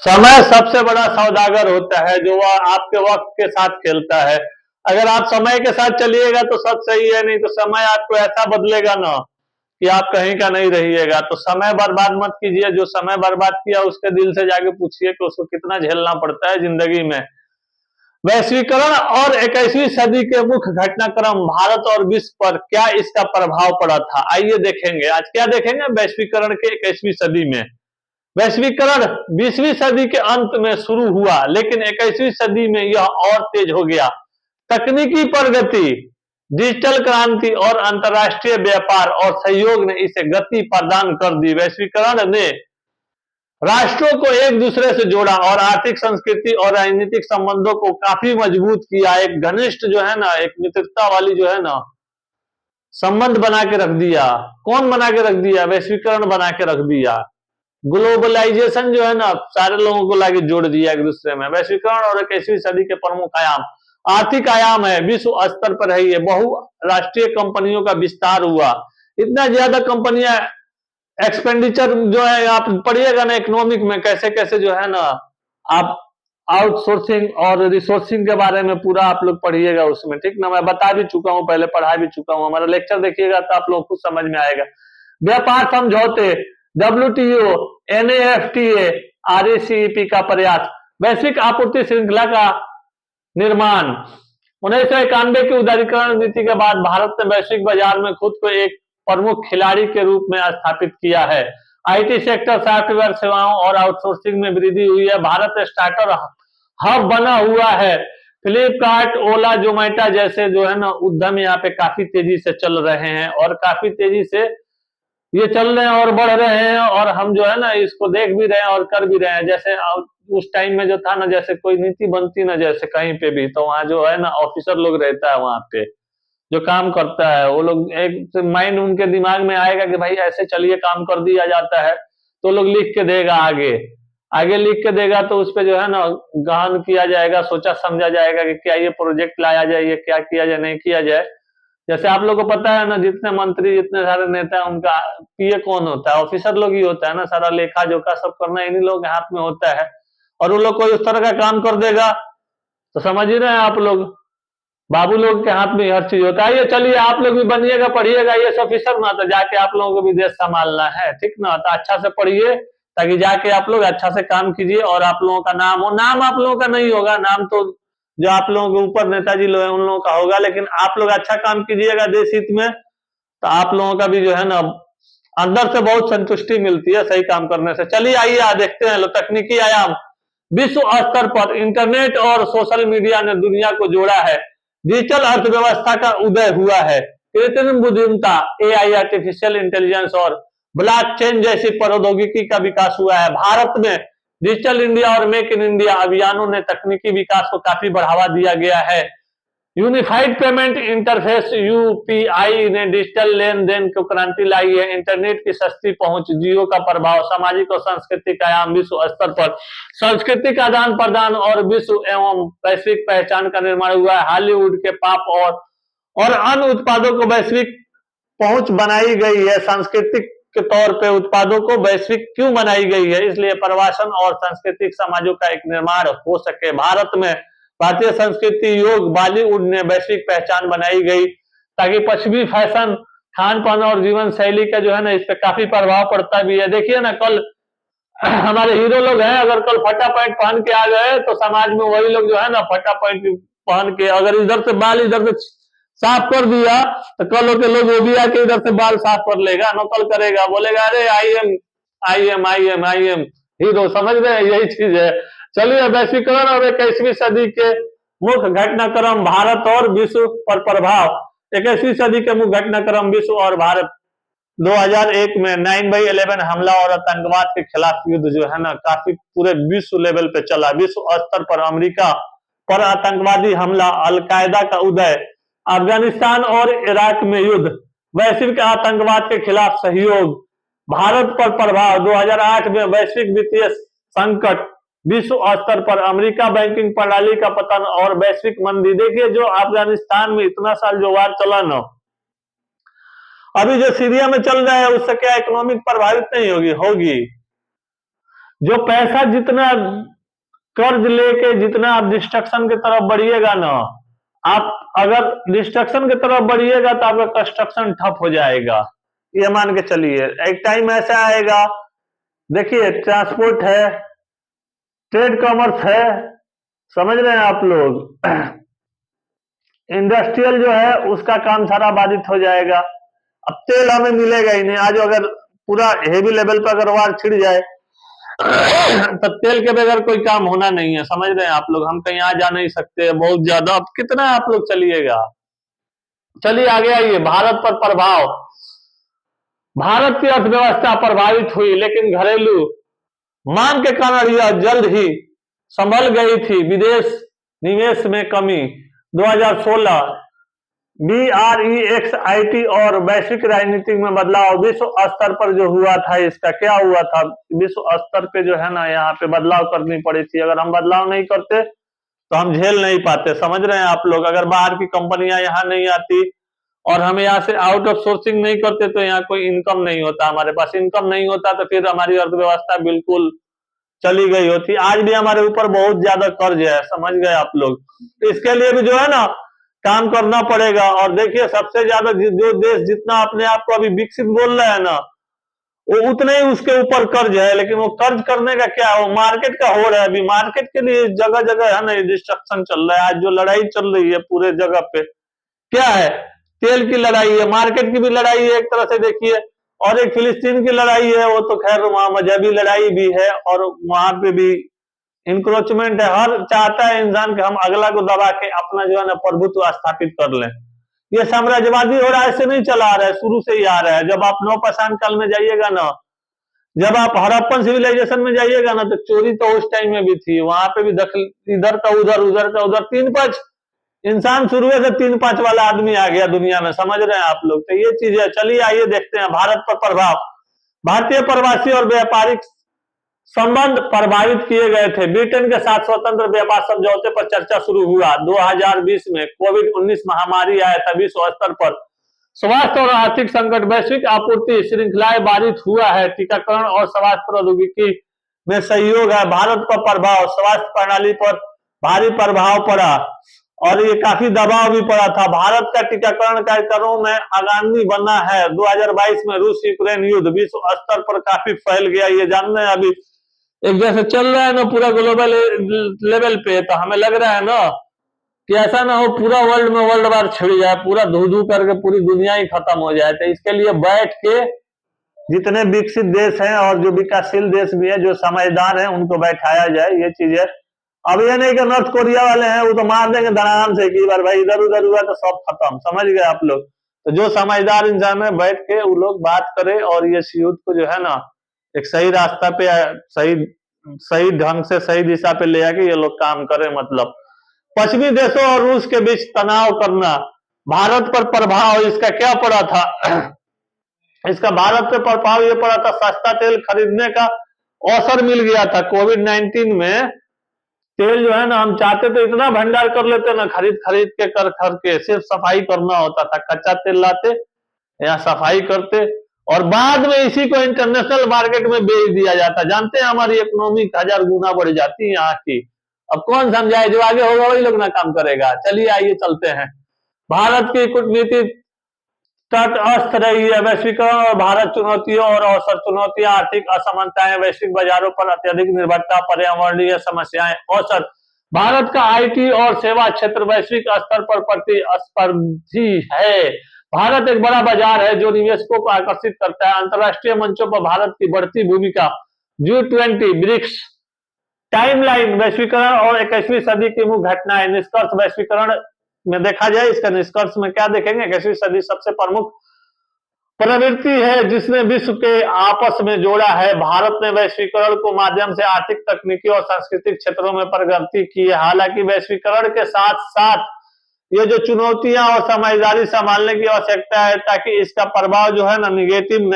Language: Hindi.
समय सबसे बड़ा सौदागर होता है जो वह आपके वक्त के साथ खेलता है। अगर आप समय के साथ चलिएगा तो सब सही है, नहीं तो समय आपको ऐसा बदलेगा ना कि आप कहीं का नहीं रहिएगा। तो समय बर्बाद मत कीजिए, जो समय बर्बाद किया उसके दिल से जाके पूछिए कि उसको कितना झेलना पड़ता है जिंदगी में। वैश्वीकरण और 21वीं सदी के मुख्य घटनाक्रम भारत और विश्व पर क्या इसका प्रभाव पड़ा था, आइए देखेंगे। आज क्या देखेंगे वैश्वीकरण के 21वीं सदी में। वैश्वीकरण 20वीं सदी के अंत में शुरू हुआ, लेकिन 21वीं सदी में यह और तेज हो गया। तकनीकी प्रगति, डिजिटल क्रांति और अंतर्राष्ट्रीय व्यापार और सहयोग ने इसे गति प्रदान कर दी। वैश्वीकरण ने राष्ट्रों को एक दूसरे से जोड़ा और आर्थिक, संस्कृति और राजनीतिक संबंधों को काफी मजबूत किया। एक घनिष्ठ जो है ना, एक मित्रता वाली जो है ना संबंध बना के रख दिया। कौन बना के रख दिया? वैश्वीकरण बना के रख दिया। ग्लोबलाइजेशन जो है ना सारे लोगों को लाके जोड़ दिया एक दूसरे में। वैश्वीकरण और 21वीं सदी के प्रमुख आयाम, आर्थिक आयाम है, विश्व स्तर पर है ये। बहुराष्ट्रीय कंपनियों का विस्तार हुआ, इतना ज्यादा कंपनियां, एक्सपेंडिचर जो है आप पढ़िएगा ना इकोनॉमिक में, कैसे कैसे जो है ना आप आउटसोर्सिंग और रिसोर्सिंग के बारे में पूरा आप लोग पढ़िएगा उसमें, ठीक ना। मैं बता भी चुका हूं, पहले पढ़ा भी चुका हूं। हमारा लेक्चर देखिएगा तो आप लोग को समझ में आएगा। व्यापार समझौते, WTO, NAFTA, RCEP का प्रयास, वैश्विक आपूर्ति श्रृंखला का निर्माण। 1991 की उदारीकरण नीति के बाद भारत ने वैश्विक बाजार में खुद को एक प्रमुख खिलाड़ी के रूप में स्थापित किया है। IT सेक्टर, सॉफ्टवेयर सेवाओं और आउटसोर्सिंग में वृद्धि हुई है। भारत स्टार्टअप हब बना हुआ है। फ्लिपकार्ट, ओला, जोमेटो जैसे जो है ना उद्यम यहाँ पे काफी तेजी से चल रहे हैं और काफी तेजी से ये चल रहे हैं और बढ़ रहे हैं, और हम जो है ना इसको देख भी रहे हैं और कर भी रहे हैं। जैसे उस टाइम में जो था ना, जैसे कोई नीति बनती ना जैसे कहीं पे भी, तो वहां जो है ना ऑफिसर लोग रहता है वहां पे जो काम करता है, वो लोग एक माइंड उनके दिमाग में आएगा कि भाई ऐसे चलिए काम कर दिया जाता है, तो लोग लिख के देगा आगे, आगे लिख के देगा तो उस पे जो है ना गहन किया जाएगा, सोचा समझा जाएगा कि क्या ये प्रोजेक्ट लाया जाए, ये क्या किया जाए, नहीं किया जाए। जैसे आप लोग को पता है ना, जितने मंत्री, जितने सारे नेता हैं, उनका पीए कौन होता है? ऑफिसर लोग ही होता है ना। सारा लेखा जोखा सब करना इन्हीं लोग के हाथ में होता है, और वो लोग कोई उस तरह का काम कर देगा तो समझ ही रहे हैं आप लोग, बाबू लोग के हाथ में हर चीज होता है। ये चलिए आप लोग भी बनिएगा, पढ़िएगा ये ऑफिसर ना, तो जाके आप लोगों को भी देश संभालना है, ठीक ना। तो अच्छा से पढ़िए ताकि जाके आप लोग अच्छा से काम कीजिए और आप लोगों का नाम हो। नाम आप लोगों का नहीं होगा, नाम तो जो आप लोगों के ऊपर नेताजी लोग हैं उन लोगों का होगा, लेकिन आप लोग अच्छा काम कीजिएगा देश हित में, तो आप लोगों का भी जो है ना अंदर से बहुत संतुष्टि मिलती है सही काम करने से। चलिए आइए देखते हैं तकनीकी आयाम। विश्व स्तर पर इंटरनेट और सोशल मीडिया ने दुनिया को जोड़ा है। डिजिटल अर्थव्यवस्था का उदय हुआ है। कृत्रिम बुद्धिमत्ता, AI, आर्टिफिशियल इंटेलिजेंस और ब्लॉकचेन जैसी प्रौद्योगिकी का विकास हुआ है। भारत में डिजिटल इंडिया और मेक इन इंडिया अभियानों ने तकनीकी विकास को काफी बढ़ावा दिया गया है। यूनिफाइड पेमेंट इंटरफेस UPI ने डिजिटल लेन देन को क्रांति लाई है। इंटरनेट की सस्ती पहुंच, जियो का प्रभाव, सामाजिक और सांस्कृतिक आयाम, विश्व स्तर पर सांस्कृतिक आदान प्रदान और विश्व एवं वैश्विक पहचान का निर्माण हुआ है। हॉलीवुड के पॉप और अन्य उत्पादों को वैश्विक पहुंच बनाई गई है। सांस्कृतिक के तौर पे उत्पादों को वैश्विक क्यों बनाई गई है? इसलिए प्रवासन और सांस्कृतिक समाजों का एक निर्माण हो सके। भारत में भारतीय संस्कृति, योग, बॉलीवुड ने वैश्विक पहचान बनाई गई, ताकि पश्चिमी फैशन, खान पान और जीवन शैली का जो है ना इस पे काफी प्रभाव पड़ता भी है। देखिए ना, कल हमारे हीरो लोग हैं, अगर कल फटा पैंट पहन के आ गए तो समाज में वही लोग जो है ना फटा पैंट पहन के, अगर इधर से बाल इधर से साफ कर दिया तो कल के लोग वो भी आके इधर से बाल साफ कर लेगा, नकल करेगा, बोलेगा अरे आई एम हीरो। समझ रहे हैं, यही चीज है। चलिए, वैश्वीकरण और 21वीं सदी के मुख्य घटनाक्रम, भारत और विश्व पर प्रभाव। 21वीं सदी के मुख्य घटनाक्रम, विश्व और भारत। 2001 में 9/11 हमला और आतंकवाद के खिलाफ युद्ध जो है ना काफी पूरे विश्व लेवल पे चला। विश्व स्तर पर अमेरिका पर आतंकवादी हमला, अलकायदा का उदय, अफगानिस्तान और इराक में युद्ध, वैश्विक आतंकवाद के खिलाफ सहयोग, भारत पर प्रभाव। 2008 में वैश्विक वित्तीय संकट, विश्व स्तर पर अमेरिका बैंकिंग प्रणाली का पतन और वैश्विक मंदी। देखिए, जो अफगानिस्तान में इतना साल जो वार चला ना, अभी जो सीरिया में चल रहा है उससे क्या इकोनॉमिक प्रभावित नहीं होगी? जो पैसा जितना कर्ज लेके जितना आप डिस्ट्रक्शन की तरफ बढ़िएगा ना, आप अगर डिस्ट्रक्शन की तरफ बढ़िएगा तो आपका कंस्ट्रक्शन ठप हो जाएगा। ये मान के चलिए एक टाइम ऐसा आएगा, देखिए ट्रांसपोर्ट है, ट्रेड कॉमर्स है, समझ रहे हैं आप लोग, इंडस्ट्रियल जो है उसका काम सारा बाधित हो जाएगा। अब तेल हमें मिलेगा ही नहीं। आज अगर पूरा हेवी लेवल पर अगर वार छिड़ जाए तो तेल के बगैर कोई काम होना नहीं है, समझ रहे हैं आप लोग। हम कहीं आ जा नहीं सकते बहुत ज्यादा। अब कितना आप लोग चलिएगा। चलिए आगे आइए। भारत पर प्रभाव। भारत की अर्थव्यवस्था प्रभावित हुई, लेकिन घरेलू मांग के कारण यह जल्द ही संभल गई थी। विदेश निवेश में कमी। 2016 BREXIT और वैश्विक राजनीति में बदलाव। विश्व स्तर पर जो हुआ था, इसका क्या हुआ था, विश्व स्तर पे जो है ना यहाँ पे बदलाव करनी पड़ी थी। अगर हम बदलाव नहीं करते तो हम झेल नहीं पाते, समझ रहे हैं आप लोग। अगर बाहर की कंपनियां यहाँ नहीं आती और हम यहाँ से आउट ऑफ सोर्सिंग नहीं करते तो यहाँ कोई इनकम नहीं होता। हमारे पास इनकम नहीं होता तो फिर हमारी अर्थव्यवस्था बिल्कुल चली गई होती। आज भी हमारे ऊपर बहुत ज्यादा कर्ज है, समझ गए आप लोग। इसके लिए भी जो है ना काम करना पड़ेगा। और देखिए सबसे ज्यादा जो देश जितना अपने आप को अभी विकसित बोल रहा है ना, वो उतने ही उसके ऊपर कर्ज है। लेकिन वो कर्ज करने का क्या है, वो मार्केट का हो रहा है। अभी मार्केट के लिए जगह जगह है ना डिस्ट्रक्शन चल रहा है। आज जो लड़ाई चल रही है पूरे जगह पे क्या है, तेल की लड़ाई है, मार्केट की भी लड़ाई है एक तरह से देखिए, और एक फिलिस्तीन की लड़ाई है। वो तो खैर वहां मजहबी लड़ाई भी है और वहां पे भी इंक्रोचमेंट है। हर चाहता है इंसान कि हम अगला को दबा के अपना जो है ना प्रभुत्व स्थापित कर लें। ये साम्राज्यवादी हो रहा है, ऐसे नहीं चला आ रहा है, शुरू से ही आ रहा है। जब आप नवपाषाण काल में जाइएगा ना, जब आप हड़प्पन सिविलाइजेशन में जाइएगा ना, तो चोरी तो उस टाइम में भी थी। वहां पे भी दखल, इधर का उधर, उधर का उधर, 3-5 इंसान शुरू से 3-5 वाला आदमी आ गया दुनिया में, समझ रहे हैं आप लोग। तो ये चीज है। चलिए आइए देखते हैं भारत पर प्रभाव। भारतीय प्रवासी और व्यापारिक संबंध प्रभावित किए गए थे। ब्रिटेन के साथ स्वतंत्र व्यापार समझौते पर चर्चा शुरू हुआ। 2020 में कोविड-19 महामारी आया था। विश्व स्तर पर स्वास्थ्य और आर्थिक संकट, वैश्विक आपूर्ति श्रृंखलाएं बाधित हुआ है। टीकाकरण और स्वास्थ्य प्रौद्योगिकी में सहयोग है। भारत पर प्रभाव। स्वास्थ्य प्रणाली पर भारी प्रभाव पड़ा और ये काफी दबाव भी पड़ा था। भारत का टीकाकरण कार्यक्रमों में आगामी बना है। 2022 में रूस यूक्रेन युद्ध विश्व स्तर पर काफी फैल गया। ये जानते हैं अभी एक जैसे चल रहा है ना पूरा ग्लोबल लेवल पे, तो हमें लग रहा है ना कि ऐसा ना हो पूरा वर्ल्ड में वर्ल्ड वार छिड़ जाए, पूरा धू धू करके पूरी दुनिया ही खत्म हो जाए। तो इसके लिए बैठ के जितने विकसित देश हैं और जो विकासशील देश भी है, जो समझदार हैं, उनको बैठाया जाए। ये चीज है। अब ये नहीं कि नॉर्थ कोरिया वाले हैं वो तो मार देंगे धड़ाम से कि बार भाई इधर उधर हुआ तो सब खत्म, समझ गए आप लोग। तो जो समझदार इंसान है बैठ के वो लोग बात करें और ये युद्ध को जो है ना एक सही रास्ता पे, सही सही ढंग से सही दिशा पे ले आके ये लोग काम करें। मतलब पश्चिमी देशों और रूस के बीच तनाव करना। भारत पर प्रभाव इसका क्या पड़ा था इसका भारत पे प्रभाव ये पड़ा था, सस्ता तेल खरीदने का अवसर मिल गया था। कोविड-19 में तेल जो है ना हम चाहते तो इतना भंडार कर लेते ना, खरीद खरीद के कर के सिर्फ सफाई करना होता था। कच्चा तेल लाते या सफाई करते और बाद में इसी को इंटरनेशनल मार्केट में बेच दिया जाता। जानते हैं हमारी इकोनॉमी 1000 गुना बढ़ जाती है यहाँ की। अब कौन समझाए, जो आगे होगा वही लोग ना काम करेगा। चलिए आइए चलते हैं। भारत की कूटनीति तटस्थ रही है। वैश्वीकरण और भारत चुनौतियों और अवसर। चुनौतियां आर्थिक असमानताएं, वैश्विक बाजारों पर अत्यधिक निर्भरता, पर्यावरणीय समस्याएं। अवसर भारत का आईटी और सेवा क्षेत्र वैश्विक स्तर पर प्रतिस्पर्धी है। भारत एक बड़ा बाजार है जो निवेशकों को आकर्षित करता है। अंतरराष्ट्रीय मंचों पर भारत की बढ़ती भूमिका। G20, BRICS. टाइमलाइन वैश्वीकरण और 21वीं सदी की मुख्य घटनाएं। निष्कर्ष वैश्वीकरण में देखा जाए, इसका निष्कर्ष में क्या देखेंगे, 21वीं सदी सबसे प्रमुख प्रवृत्ति है जिसने विश्व के आपस में जोड़ा है। भारत ने वैश्वीकरण को माध्यम से आर्थिक, तकनीकी और सांस्कृतिक क्षेत्रों में प्रगति की है। हालांकि वैश्वीकरण के साथ साथ ये जो चुनौतियां और समझदारी संभालने की आवश्यकता है ताकि इसका प्रभाव जो है ना निगेटिव नहीं